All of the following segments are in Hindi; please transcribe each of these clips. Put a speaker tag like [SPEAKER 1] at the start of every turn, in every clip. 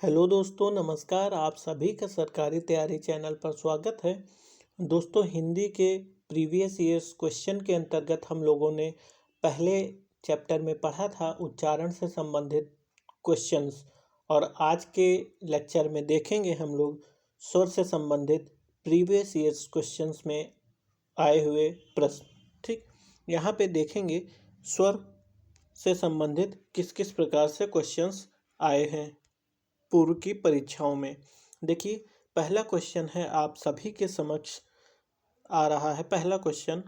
[SPEAKER 1] हेलो दोस्तों, नमस्कार। आप सभी का सरकारी तैयारी चैनल पर स्वागत है। दोस्तों, हिंदी के प्रीवियस ईयर्स क्वेश्चन के अंतर्गत हम लोगों ने पहले चैप्टर में पढ़ा था उच्चारण से संबंधित क्वेश्चंस, और आज के लेक्चर में देखेंगे हम लोग स्वर से संबंधित प्रीवियस ईयर्स क्वेश्चंस में आए हुए प्रश्न। ठीक, यहाँ पे देखेंगे स्वर से संबंधित किस किस प्रकार से क्वेश्चंस आए हैं पूर्व की परीक्षाओं में। देखिए, पहला क्वेश्चन है आप सभी के समक्ष आ रहा है। पहला क्वेश्चन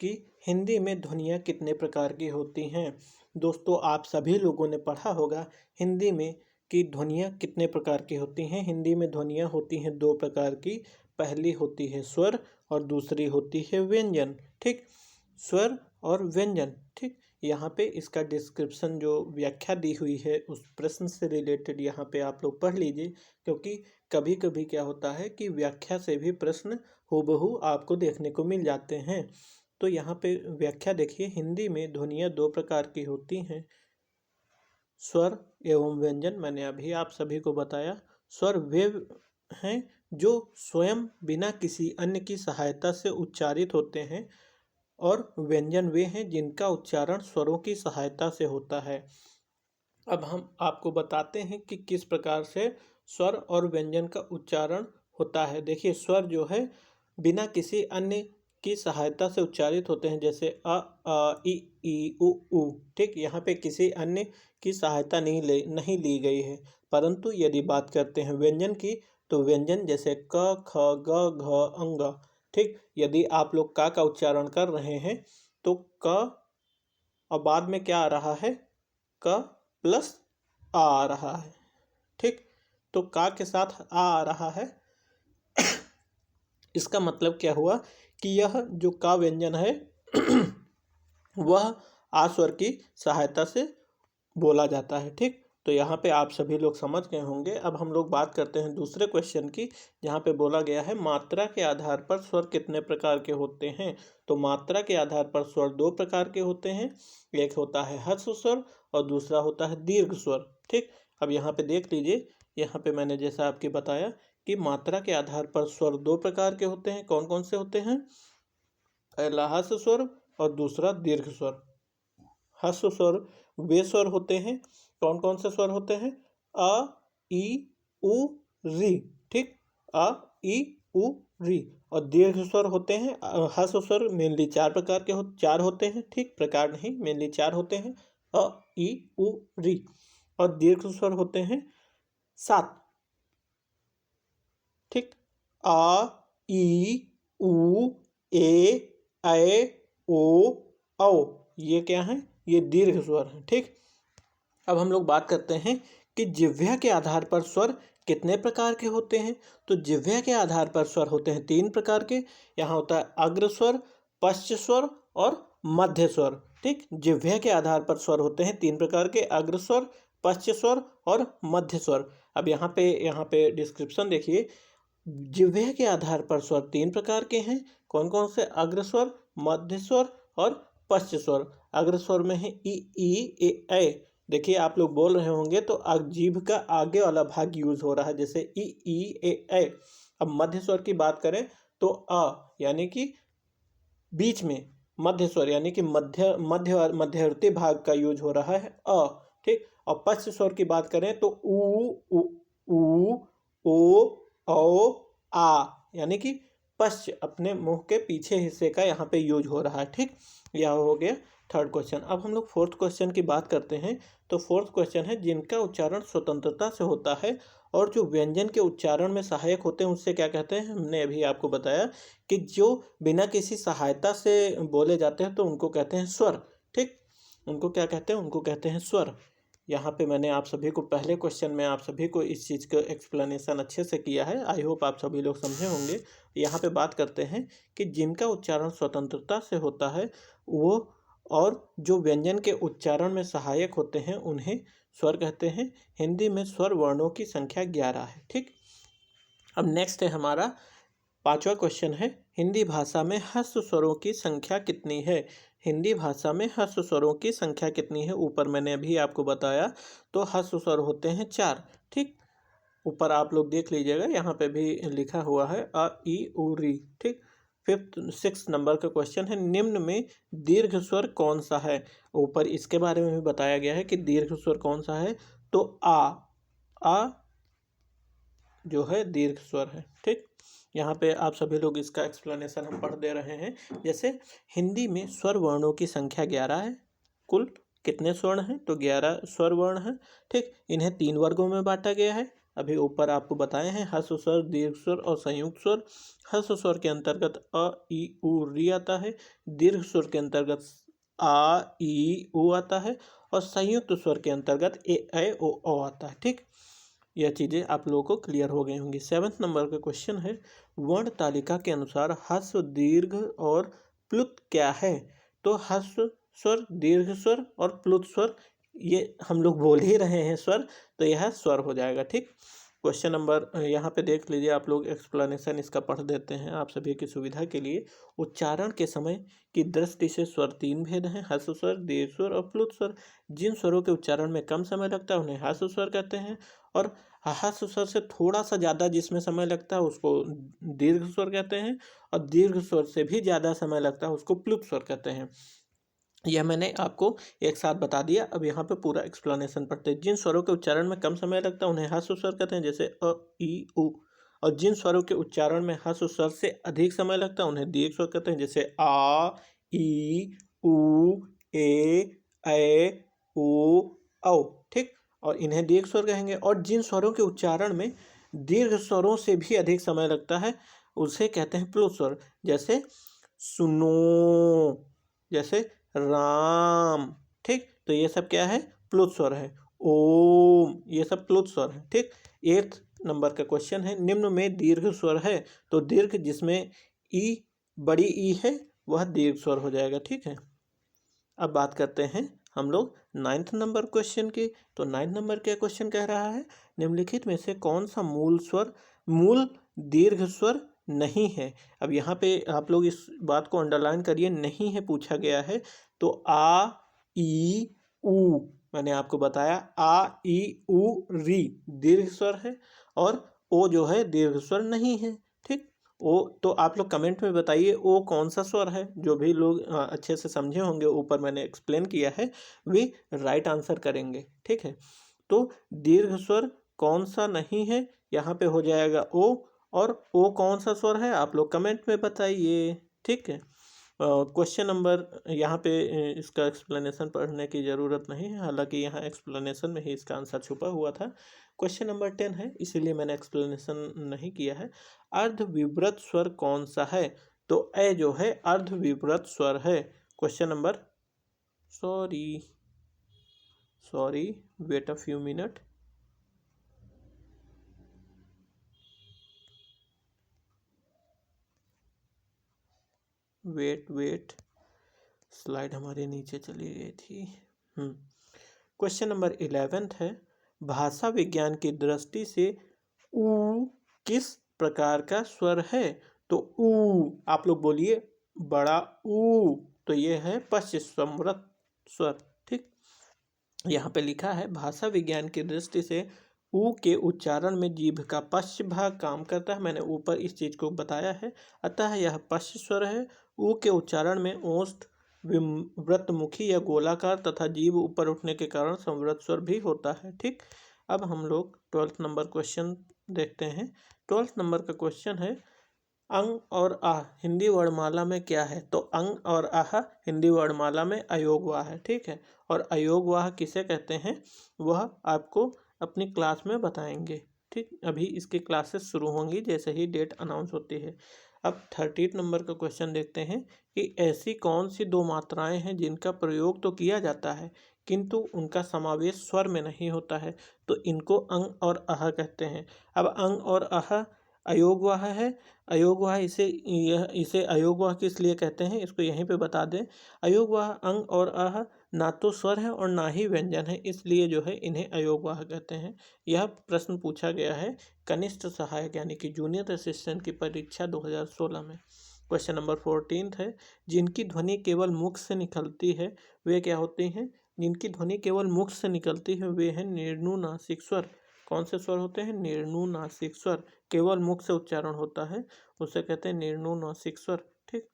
[SPEAKER 1] कि हिंदी में ध्वनियाँ कितने प्रकार की होती हैं। दोस्तों, आप सभी लोगों ने पढ़ा होगा हिंदी में कि ध्वनियाँ कितने प्रकार की होती हैं। हिंदी में ध्वनियाँ होती हैं दो प्रकार की। पहली होती है स्वर और दूसरी होती है व्यंजन। ठीक, स्वर और व्यंजन। ठीक, यहाँ पे इसका डिस्क्रिप्शन जो व्याख्या दी हुई है उस प्रश्न से रिलेटेड यहाँ पे आप लोग पढ़ लीजिए, क्योंकि कभी कभी क्या होता है कि व्याख्या से भी प्रश्न हूबहू आपको देखने को मिल जाते हैं। तो यहाँ पे व्याख्या देखिए, हिंदी में ध्वनियाँ दो प्रकार की होती हैं, स्वर एवं व्यंजन। मैंने अभी आप सभी को बताया। स्वर वे हैं जो स्वयं बिना किसी अन्य की सहायता से उच्चारित होते हैं, और व्यंजन वे हैं जिनका उच्चारण स्वरों की सहायता से होता है। अब हम आपको बताते हैं कि किस प्रकार से स्वर और व्यंजन का उच्चारण होता है। देखिए, स्वर जो है बिना किसी अन्य की सहायता से उच्चारित होते हैं, जैसे ई उ ऊ। ठीक, यहाँ पे किसी अन्य की सहायता नहीं ली गई है। परंतु यदि बात करते हैं व्यंजन की, तो व्यंजन जैसे क ख ग घ अंग। ठीक, यदि आप लोग का उच्चारण कर रहे हैं तो क, और बाद में क्या आ रहा है, क प्लस आ रहा है। ठीक, तो का के साथ आ रहा है। इसका मतलब क्या हुआ कि यह जो का व्यंजन है वह आ स्वर की सहायता से बोला जाता है। ठीक, तो यहाँ पे आप सभी लोग समझ गए होंगे। अब हम लोग बात करते हैं दूसरे क्वेश्चन की, जहाँ पे बोला गया है मात्रा के आधार पर स्वर कितने प्रकार के होते हैं। तो मात्रा के आधार पर स्वर दो प्रकार के होते हैं, एक होता है ह्रस्व स्वर और दूसरा होता है दीर्घ स्वर। ठीक, अब यहाँ पे देख लीजिए, यहाँ पे मैंने जैसा आपके बताया कि मात्रा के आधार पर स्वर दो प्रकार के होते हैं। कौन कौन से होते हैं? पहला ह्रस्व स्वर और दूसरा दीर्घ स्वर। ह्रस्व स्वर वे स्वर होते हैं, कौन कौन से स्वर होते हैं? अ, ई, उ, री। ठीक, अ, ई, उ, री। और दीर्घ स्वर होते हैं, ह्रस्व स्वर मेनली चार होते हैं। ठीक, प्रकार नहीं, मेनली चार होते हैं, अ, ई, उ, री। और दीर्घ स्वर होते हैं 7। ठीक, आ, ई, उ, ए, ओ, औ। ये क्या है? ये दीर्घ स्वर है। ठीक, अब हम लोग बात करते हैं कि जिह्वा के आधार पर स्वर कितने प्रकार के होते हैं। तो जिह्वा के आधार पर स्वर होते हैं 3 प्रकार के। यहाँ होता है अग्र स्वर, पश्च स्वर और मध्य स्वर। ठीक, जिह्वा के आधार पर स्वर होते हैं 3 प्रकार के, अग्र स्वर, पश्च स्वर और मध्य स्वर। अब यहाँ पे डिस्क्रिप्शन देखिए, जिह्वा के आधार पर स्वर 3 प्रकार के हैं। कौन कौन से? अग्र स्वर, मध्य स्वर और पश्च स्वर। अग्र स्वर में है ई ए। देखिए, आप लोग बोल रहे होंगे तो जीभ का आगे वाला भाग यूज हो रहा है, जैसे ई ए। अब मध्य स्वर की बात करें तो यानी कि बीच में मध्य स्वर, यानी कि मध्यवर्ती भाग का यूज हो रहा है, अ। ठीक, और पश्च स्वर की बात करें तो ऊ, ओ, औ, आ, यानी कि पश्च, अपने मुंह के पीछे हिस्से का यहाँ पे यूज हो रहा है। ठीक, यह हो गया थर्ड क्वेश्चन। अब हम लोग फोर्थ क्वेश्चन की बात करते हैं। तो फोर्थ क्वेश्चन है जिनका उच्चारण स्वतंत्रता से होता है और जो व्यंजन के उच्चारण में सहायक होते हैं उससे क्या कहते हैं। हमने अभी आपको बताया कि जो बिना किसी सहायता से बोले जाते हैं तो उनको कहते हैं स्वर। ठीक, उनको क्या कहते हैं? उनको कहते हैं स्वर। यहाँ पे मैंने आप सभी को पहले क्वेश्चन में आप सभी को इस चीज़ का एक्सप्लेनेशन अच्छे से किया है। आई होप आप सभी लोग समझे होंगे। यहाँ पे बात करते हैं कि जिनका उच्चारण स्वतंत्रता से होता है वो, और जो व्यंजन के उच्चारण में सहायक होते हैं उन्हें स्वर कहते हैं। हिंदी में स्वर वर्णों की संख्या 11 है। ठीक, अब नेक्स्ट है हमारा 5वां क्वेश्चन है, हिंदी भाषा में ह्रस्व स्वरों की संख्या कितनी है। हिंदी भाषा में ह्रस्व स्वरों की संख्या कितनी है? ऊपर मैंने अभी आपको बताया, तो ह्रस्व स्वर होते हैं 4। ठीक, ऊपर आप लोग देख लीजिएगा, यहाँ पे भी लिखा हुआ है अ ई उ री। ठीक, 6 नंबर का क्वेश्चन है, निम्न में दीर्घ स्वर कौन सा है। ऊपर इसके बारे में भी बताया गया है कि दीर्घ स्वर कौन सा है, तो आ जो है दीर्घ स्वर है। ठीक, यहाँ पे आप सभी लोग इसका एक्सप्लेनेशन हम पढ़ दे रहे हैं। जैसे हिंदी में स्वर वर्णों की संख्या 11 है। कुल कितने स्वर्ण हैं, तो 11 स्वर वर्ण हैं। ठीक, इन्हें 3 वर्गों में बांटा गया है। अभी ऊपर आपको बताए हैं, ह्रस्व स्वर, दीर्घ स्वर और संयुक्त स्वर। ह्रस्व स्वर के अंतर्गत अ ई उ री आता है। दीर्घ स्वर के अंतर्गत आ ई उ आता है और संयुक्त स्वर के अंतर्गत ए ऐ ओ औ आता है। ठीक, यह चीज़ें आप लोगों को क्लियर हो गई होंगी। 7 नंबर का क्वेश्चन है, वर्ण तालिका के अनुसार ह्रस्व, दीर्घ और प्लुत क्या है। तो ह्रस्व स्वर, दीर्घ स्वर और प्लुत स्वर, ये हम लोग बोल ही रहे हैं स्वर, तो यह स्वर हो जाएगा। ठीक, क्वेश्चन नंबर यहाँ पे देख लीजिए, आप लोग एक्सप्लेनेशन इसका पढ़ देते हैं आप सभी की सुविधा के लिए। उच्चारण के समय की दृष्टि से स्वर 3 भेद हैं, ह्रस्व स्वर, दीर्घ स्वर और प्लुत स्वर। जिन स्वरों के उच्चारण में कम समय लगता है उन्हें ह्रस्व स्वर कहते हैं, और ह्रस्व स्वर से थोड़ा सा ज़्यादा जिसमें समय लगता है उसको दीर्घ स्वर कहते हैं, और दीर्घ स्वर से भी ज़्यादा समय लगता है उसको प्लुत स्वर कहते हैं। यह मैंने आपको एक साथ बता दिया। अब यहाँ पे पूरा एक्सप्लेनेशन पढ़ते हैं। जिन स्वरों के उच्चारण में कम समय लगता है उन्हें ह्रस्व स्वर कहते हैं, जैसे अ ई उ। और जिन स्वरों के उच्चारण में ह्रस्व स्वर से अधिक समय लगता है उन्हें दीर्घ स्वर कहते हैं, जैसे आ ई उ ए ऐ ओ औ। ठीक, और इन्हें दीर्घ स्वर कहेंगे। और जिन स्वरों के उच्चारण में दीर्घ स्वरों से भी अधिक समय लगता है उसे कहते हैं प्लुत स्वर, जैसे सुनो, जैसे राम। ठीक, तो ये सब क्या है, प्लुत स्वर है। ओम, ये सब प्लुत स्वर है। ठीक, 8 नंबर का क्वेश्चन है, निम्न में दीर्घ स्वर है। तो दीर्घ जिसमें ई, बड़ी ई है, वह दीर्घ स्वर हो जाएगा। ठीक है, अब बात करते हैं हम लोग 9th नंबर क्वेश्चन की। तो 9th नंबर का क्वेश्चन कह रहा है, निम्नलिखित में से कौन सा मूल दीर्घ स्वर नहीं है। अब यहाँ पे आप लोग इस बात को अंडरलाइन करिए, नहीं है पूछा गया है। तो आ ई उ, मैंने आपको बताया आ ई उ री दीर्घ स्वर है, और ओ जो है दीर्घ स्वर नहीं है। ठीक, ओ तो आप लोग कमेंट में बताइए ओ कौन सा स्वर है। जो भी लोग अच्छे से समझे होंगे, ऊपर मैंने एक्सप्लेन किया है, वे राइट आंसर करेंगे। ठीक है, तो दीर्घ स्वर कौन सा नहीं है, यहाँ पे हो जाएगा ओ। और ओ कौन सा स्वर है आप लोग कमेंट में बताइए। ठीक है, क्वेश्चन नंबर यहाँ पे इसका एक्सप्लेनेशन पढ़ने की ज़रूरत नहीं है, हालांकि यहाँ एक्सप्लेनेशन में ही इसका आंसर छुपा हुआ था। क्वेश्चन नंबर 10 है, इसीलिए मैंने एक्सप्लेनेशन नहीं किया है। अर्धविव्रत स्वर कौन सा है। तो ए जो है अर्धविव्रत स्वर है। Question number sorry wait a few minute. Wait slide हमारे नीचे चली गई थी। क्वेश्चन नंबर 11 है, भाषा विज्ञान की दृष्टि से ऊ किस प्रकार का स्वर है। तो ऊ, आप लोग बोलिए बड़ा ऊ, तो ये है पश्चसंवृत स्वर। ठीक, यहाँ पे लिखा है, भाषा विज्ञान की दृष्टि से ऊ के उच्चारण में जीभ का पश्च भाग काम करता है। मैंने ऊपर इस चीज को बताया है, अतः यह पश्च स्वर है। ऊ के उच्चारण में ओष्ठ वृत्तमुखी या गोलाकार तथा जीभ ऊपर उठने के कारण संवृत स्वर भी होता है। ठीक, अब हम लोग 12th नंबर क्वेश्चन देखते हैं। 12th नंबर का क्वेश्चन है, अंग और आह हिंदी वर्णमाला में क्या है। तो अंग और आह हिंदी वर्णमाला में अयोगवाह है। ठीक है, और अयोगवाह किसे कहते हैं वह आपको अपनी क्लास में बताएंगे। ठीक, अभी इसकी क्लासेस शुरू होंगी जैसे ही डेट अनाउंस होती है। अब 13 नंबर का क्वेश्चन देखते हैं कि ऐसी कौन सी 2 मात्राएं हैं जिनका प्रयोग तो किया जाता है किंतु उनका समावेश स्वर में नहीं होता है। तो इनको अंग और आह कहते हैं। अब अंग और आह अयोगवाह है। अयोगवाह इसे अयोगवाह किस लिए कहते हैं, इसको यहीं पे बता दें। अयोगवाह अंग और आह ना तो स्वर है और ना ही व्यंजन है, इसलिए जो है इन्हें अयोगवाह कहते हैं। यह प्रश्न पूछा गया है कनिष्ठ सहायक यानी कि जूनियर असिस्टेंट की परीक्षा 2016 में। क्वेश्चन नंबर 14 है, जिनकी ध्वनि केवल मुख से निकलती है वे क्या होती हैं। जिनकी ध्वनि केवल मुख से निकलती है वे हैं निर्नुनासिक स्वर। कौन से स्वर होते हैं? निर्नुनासिक स्वर, केवल मुख से उच्चारण होता है, उसे कहते हैं निर्नुनासिक स्वर। ठीक।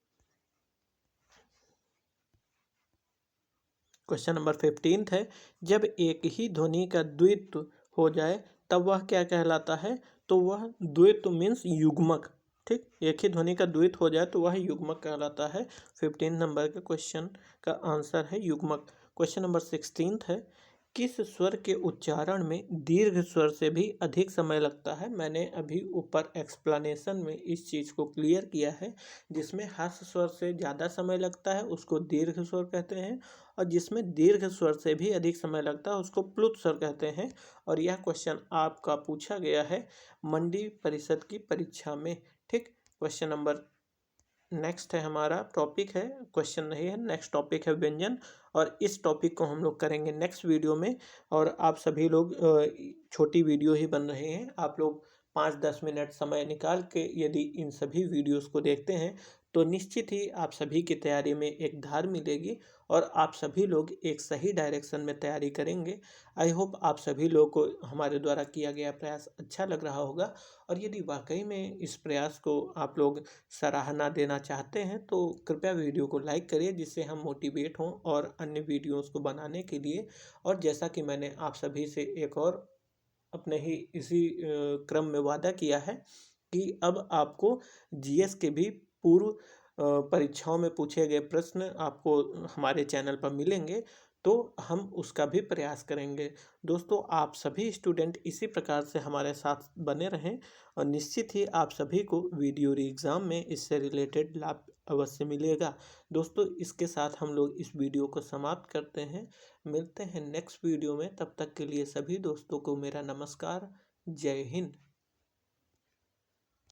[SPEAKER 1] क्वेश्चन नंबर 15 है, जब एक ही ध्वनि का द्वित्व हो जाए तब वह क्या कहलाता है? तो वह द्वित्व मीन्स युग्मक। ठीक, एक ही ध्वनि का द्वित्व हो जाए तो वह युग्मक कहलाता है। 15 नंबर के क्वेश्चन का आंसर है युग्मक। क्वेश्चन नंबर 16 है, किस स्वर के उच्चारण में दीर्घ स्वर से भी अधिक समय लगता है? मैंने अभी ऊपर एक्सप्लेनेशन में इस चीज़ को क्लियर किया है। जिसमें हर्ष स्वर से ज़्यादा समय लगता है उसको दीर्घ स्वर कहते हैं, और जिसमें दीर्घ स्वर से भी अधिक समय लगता है उसको प्लुत स्वर कहते हैं। और यह क्वेश्चन आपका पूछा गया है मंडी परिषद की परीक्षा में। ठीक। क्वेश्चन नंबर नेक्स्ट है, हमारा टॉपिक है, क्वेश्चन नहीं है, नेक्स्ट टॉपिक है व्यंजन, और इस टॉपिक को हम लोग करेंगे नेक्स्ट वीडियो में। और आप सभी लोग छोटी वीडियो ही बन रहे हैं, आप लोग 5-10 मिनट समय निकाल के यदि इन सभी वीडियोस को देखते हैं तो निश्चित ही आप सभी की तैयारी में एक धार मिलेगी और आप सभी लोग एक सही डायरेक्शन में तैयारी करेंगे। आई होप आप सभी लोगों को हमारे द्वारा किया गया प्रयास अच्छा लग रहा होगा, और यदि वाकई में इस प्रयास को आप लोग सराहना देना चाहते हैं तो कृपया वीडियो को लाइक करिए, जिससे हम मोटिवेट हों और अन्य वीडियोस को बनाने के लिए। और जैसा कि मैंने आप सभी से एक और अपने ही इसी क्रम में वादा किया है कि अब आपको जीएस के भी पूर्व परीक्षाओं में पूछे गए प्रश्न आपको हमारे चैनल पर मिलेंगे, तो हम उसका भी प्रयास करेंगे। दोस्तों, आप सभी स्टूडेंट इसी प्रकार से हमारे साथ बने रहें, और निश्चित ही आप सभी को वीडियो एग्ज़ाम में इससे रिलेटेड लाभ अवश्य मिलेगा। दोस्तों, इसके साथ हम लोग इस वीडियो को समाप्त करते हैं। मिलते हैं नेक्स्ट वीडियो में, तब तक के लिए सभी दोस्तों को मेरा नमस्कार। जय हिंद।